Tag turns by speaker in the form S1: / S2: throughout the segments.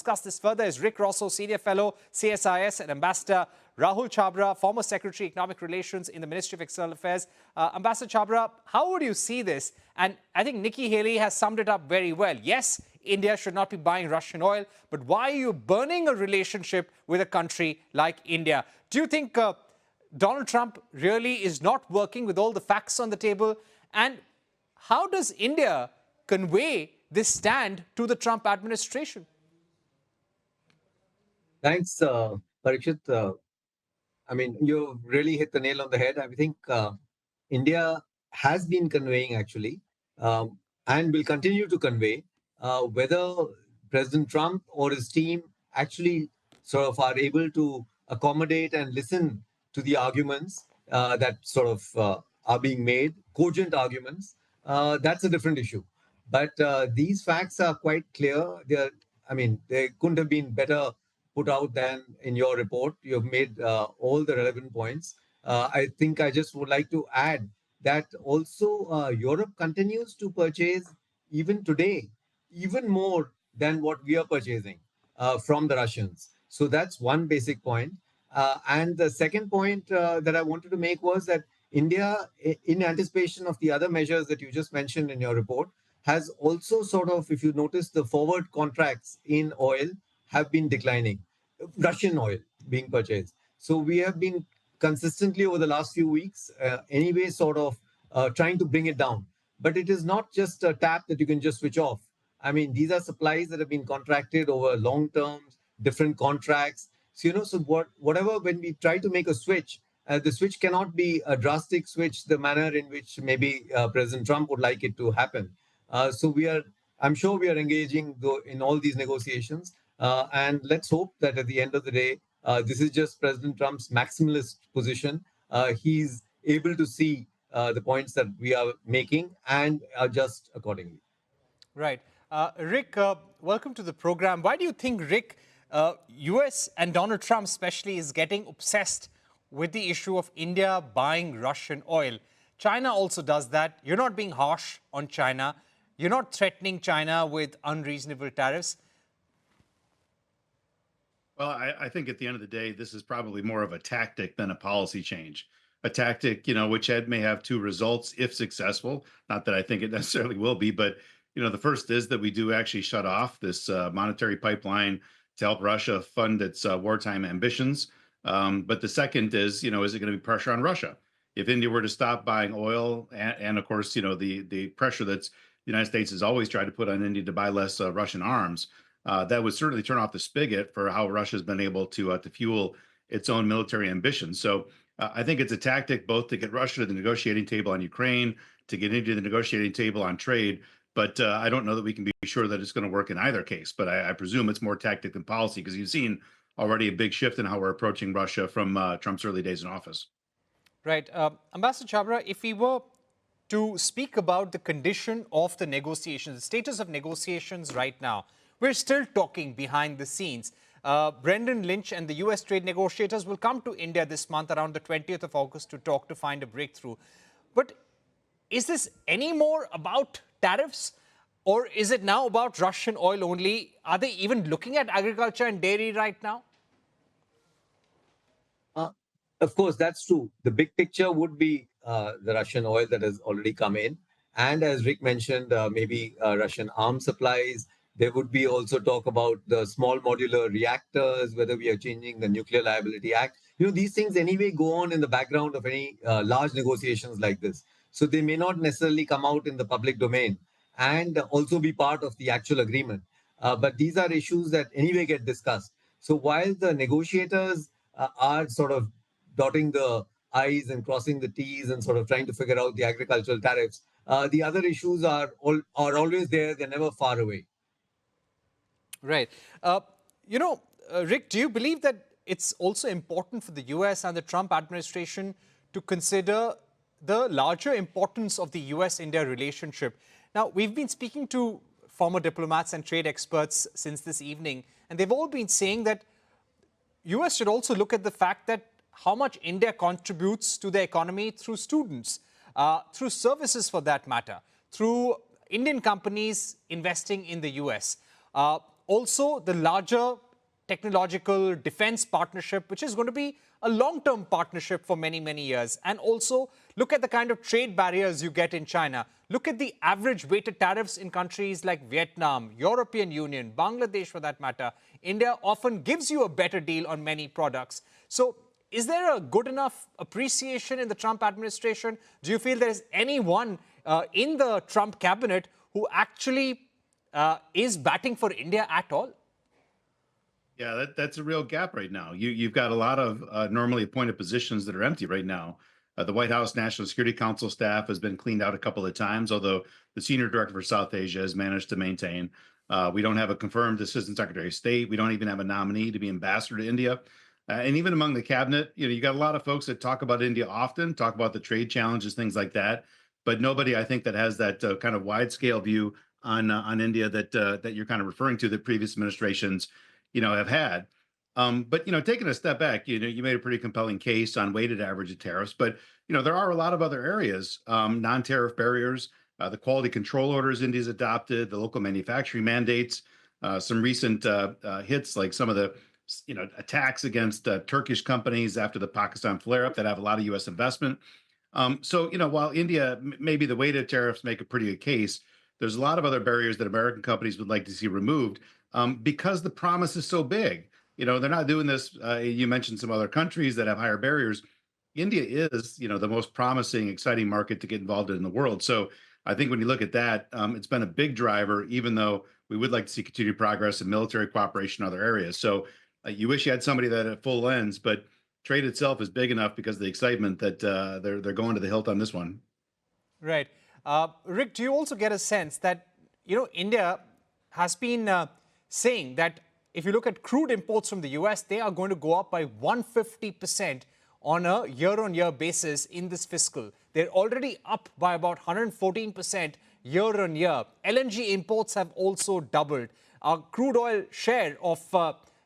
S1: discuss this further is Rick Rossow, Senior Fellow, CSIS, and Ambassador Rahul Chhabra, former Secretary, Economic Relations in the Ministry of External Affairs. Ambassador Chhabra, how would you see this? And I think Nikki Haley has summed it up very well. Yes, India should not be buying Russian oil, but why are you burning a relationship with a country like India? Do you think Donald Trump really is not working with all the facts on the table? And how does India convey this stand to the Trump administration?
S2: Thanks, Parikshit. I mean, you really hit the nail on the head. I think India has been conveying actually, and will continue to convey, whether President Trump or his team actually sort of are able to accommodate and listen to the arguments that sort of are being made, cogent arguments. That's a different issue. But these facts are quite clear. They couldn't have been better put out than in your report. You've made all the relevant points. I think I just would like to add that also Europe continues to purchase even today, even more than what we are purchasing from the Russians. So that's one basic point. And the second point that I wanted to make was that India, in anticipation of the other measures that you just mentioned in your report, has also sort of, if you notice, the forward contracts in oil have been declining, Russian oil being purchased. So we have been consistently over the last few weeks, anyway, sort of trying to bring it down. But it is not just a tap that you can just switch off. I mean, these are supplies that have been contracted over long terms, different contracts. So, whatever, when we try to make a switch, the switch cannot be a drastic switch, the manner in which maybe President Trump would like it to happen. I'm sure we are engaging in all these negotiations. And let's hope that at the end of the day, this is just President Trump's maximalist position. He's able to see the points that we are making and adjust accordingly.
S1: Right. Rick, welcome to the program. Why do you think, Rick, US and Donald Trump especially is getting obsessed with the issue of India buying Russian oil? China also does that. You're not being harsh on China. You're not threatening China with unreasonable tariffs.
S3: Well, I think at the end of the day, this is probably more of a tactic than a policy change. A tactic, which may have two results if successful. Not that I think it necessarily will be, but, the first is that we do actually shut off this monetary pipeline to help Russia fund its wartime ambitions. But the second is, is it going to be pressure on Russia? If India were to stop buying oil and of course, the pressure that's the United States has always tried to put on India to buy less Russian arms, that would certainly turn off the spigot for how Russia's been able to fuel its own military ambitions. So I think it's a tactic both to get Russia to the negotiating table on Ukraine, to get India to the negotiating table on trade. But I don't know that we can be sure that it's going to work in either case. But I presume it's more tactic than policy, because you've seen already a big shift in how we're approaching Russia from Trump's early days in office.
S1: Right. Ambassador Chhabra, if we were to speak about the condition of the negotiations, the status of negotiations right now, we're still talking behind the scenes. Brendan Lynch and the U.S. trade negotiators will come to India this month around the 20th of August to talk to find a breakthrough. But is this any more about tariffs, or is it now about Russian oil only? Are they even looking at agriculture and dairy right now?
S2: Of course, that's true. The big picture would be the Russian oil that has already come in. And as Rick mentioned, maybe Russian arms supplies. There would be also talk about the small modular reactors, whether we are changing the Nuclear Liability Act. These things anyway go on in the background of any large negotiations like this. So they may not necessarily come out in the public domain and also be part of the actual agreement. But these are issues that anyway get discussed. So while the negotiators are sort of dotting the I's and crossing the T's and sort of trying to figure out the agricultural tariffs, the other issues are always there. They're never far away.
S1: Right. Rick, do you believe that it's also important for the US and the Trump administration to consider the larger importance of the US-India relationship? Now, we've been speaking to former diplomats and trade experts since this evening, and they've all been saying that US should also look at the fact that how much India contributes to the economy through students, through services for that matter, through Indian companies investing in the US. also the larger technological defense partnership, which is going to be a long-term partnership for many, many years. And also look at the kind of trade barriers you get in China. Look at the average weighted tariffs in countries like Vietnam, European Union, Bangladesh for that matter. India often gives you a better deal on many products. So is there a good enough appreciation in the Trump administration? Do you feel there is anyone in the Trump cabinet who actually is batting for India at all?
S3: Yeah, that's a real gap right now. You've got a lot of normally appointed positions that are empty right now. The White House National Security Council staff has been cleaned out a couple of times, although the senior director for South Asia has managed to maintain. We don't have a confirmed assistant secretary of state. We don't even have a nominee to be ambassador to India. And even among the cabinet, you got a lot of folks that talk about India often, talk about the trade challenges, things like that. But nobody, I think, that has that kind of wide scale view on India that you're kind of referring to, that previous administrations have had. But taking a step back, you made a pretty compelling case on weighted average of tariffs, but there are a lot of other areas, non-tariff barriers, the quality control orders India's adopted, the local manufacturing mandates, some recent hits like some of the attacks against Turkish companies after the Pakistan flare-up that have a lot of U.S. investment. So while India maybe the weighted tariffs make a pretty good case, there's a lot of other barriers that American companies would like to see removed. Because the promise is so big. They're not doing this. You mentioned some other countries that have higher barriers. India is, the most promising, exciting market to get involved in the world. So I think when you look at that, it's been a big driver, even though we would like to see continued progress in military cooperation in other areas. So you wish you had somebody that had a full lens, but trade itself is big enough because of the excitement that they're going to the hilt on this one.
S1: Right. Rick, do you also get a sense that, India has been saying that if you look at crude imports from the US, they are going to go up by 150% on a year-on-year basis in this fiscal. They're already up by about 114% year-on-year. LNG imports have also doubled. Our crude oil share of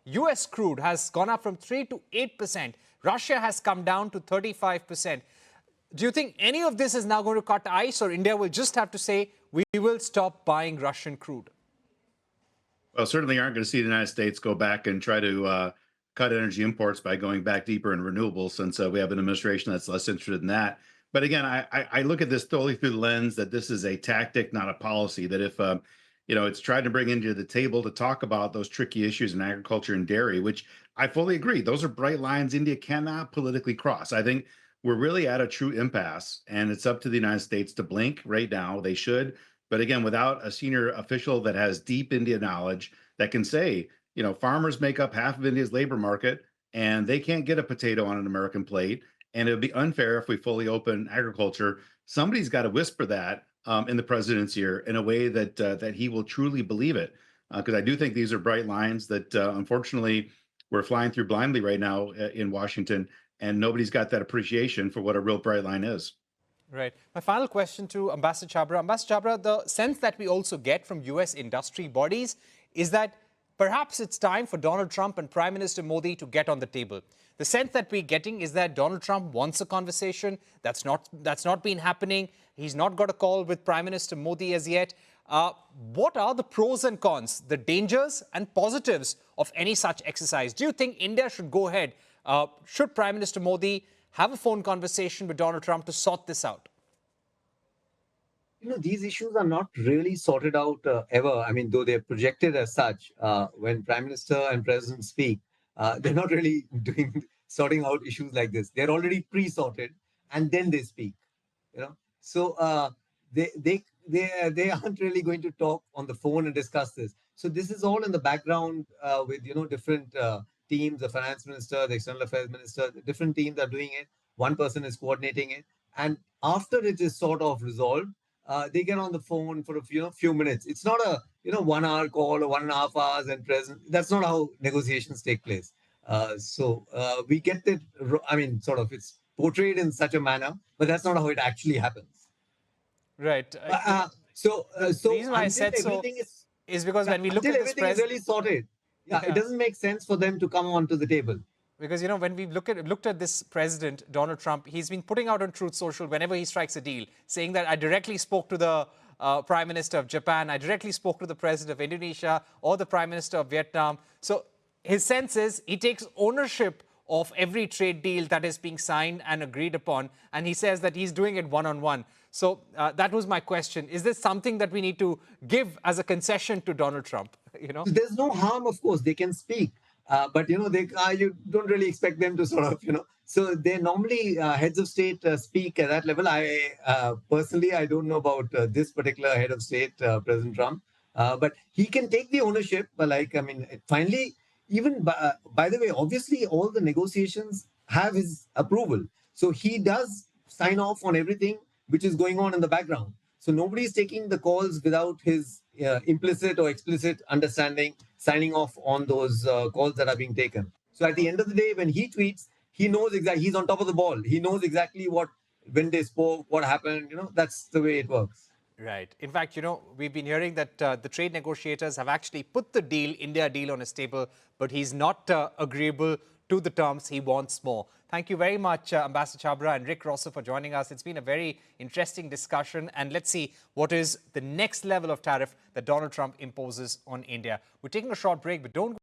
S1: US crude has gone up from 3 to 8%. Russia has come down to 35%. Do you think any of this is now going to cut ice, or India will just have to say, we will stop buying Russian crude?
S3: Well, certainly aren't going to see the United States go back and try to cut energy imports by going back deeper in renewables, since we have an administration that's less interested in that. But again, I look at this totally through the lens that this is a tactic, not a policy. That if it's tried to bring India to the table to talk about those tricky issues in agriculture and dairy, which I fully agree, those are bright lines India cannot politically cross. I think we're really at a true impasse, and it's up to the United States to blink right now. They should. But again, without a senior official that has deep India knowledge that can say, farmers make up half of India's labor market and they can't get a potato on an American plate. And it would be unfair if we fully open agriculture. Somebody's got to whisper that in the president's ear in a way that he will truly believe it. Because I do think these are bright lines that unfortunately we're flying through blindly right now in Washington. And nobody's got that appreciation for what a real bright line is.
S1: Right. My final question to Ambassador Chhabra. Ambassador Chhabra, the sense that we also get from US industry bodies is that perhaps it's time for Donald Trump and Prime Minister Modi to get on the table. The sense that we're getting is that Donald Trump wants a conversation. That's not been happening. He's not got a call with Prime Minister Modi as yet. What are the pros and cons, the dangers and positives of any such exercise? Do you think India should go ahead? Should Prime Minister Modi have a phone conversation with Donald Trump to sort this out?
S2: These issues are not really sorted out ever. I mean, though they're projected as such, when Prime Minister and President speak, they're not really sorting out issues like this. They're already pre-sorted, and then they speak. So they aren't really going to talk on the phone and discuss this. So this is all in the background with different teams, the finance minister, the external affairs minister, the different teams are doing it. One person is coordinating it. And after it is sort of resolved, they get on the phone for a few minutes. It's not a 1 hour call or 1.5 hours and present. That's not how negotiations take place. So we get it. I mean, sort of it's portrayed in such a manner, but that's not how it actually happens.
S1: Right.
S2: So
S1: the reason why I said so is because when we look at this
S2: everything is really sorted. Yeah, it doesn't make sense for them to come onto the table.
S1: Because, when we looked at this president, Donald Trump, he's been putting out on Truth Social whenever he strikes a deal, saying that I directly spoke to the Prime Minister of Japan. I directly spoke to the President of Indonesia or the Prime Minister of Vietnam. So his sense is he takes ownership of every trade deal that is being signed and agreed upon, and he says that he's doing it one-on-one. So that was my question. Is this something that we need to give as a concession to Donald Trump?
S2: There's no harm, of course. They can speak, but you don't really expect them to sort of, So they normally heads of state speak at that level. I personally, I don't know about this particular head of state, President Trump, but he can take the ownership. But finally, even by the way, obviously, all the negotiations have his approval, so he does sign off on everything which is going on in the background. So nobody is taking the calls without his implicit or explicit understanding, signing off on those calls that are being taken. So at the end of the day, when he tweets, he knows exactly, he's on top of the ball. He knows exactly when they spoke, what happened. That's the way it works.
S1: Right. In fact, we've been hearing that the trade negotiators have actually put the India deal on his table, but he's not agreeable to the terms. He wants more. Thank you very much, Ambassador Chhabra and Rick Rossow, for joining us. It's been a very interesting discussion, and let's see what is the next level of tariff that Donald Trump imposes on India. We're taking a short break, but don't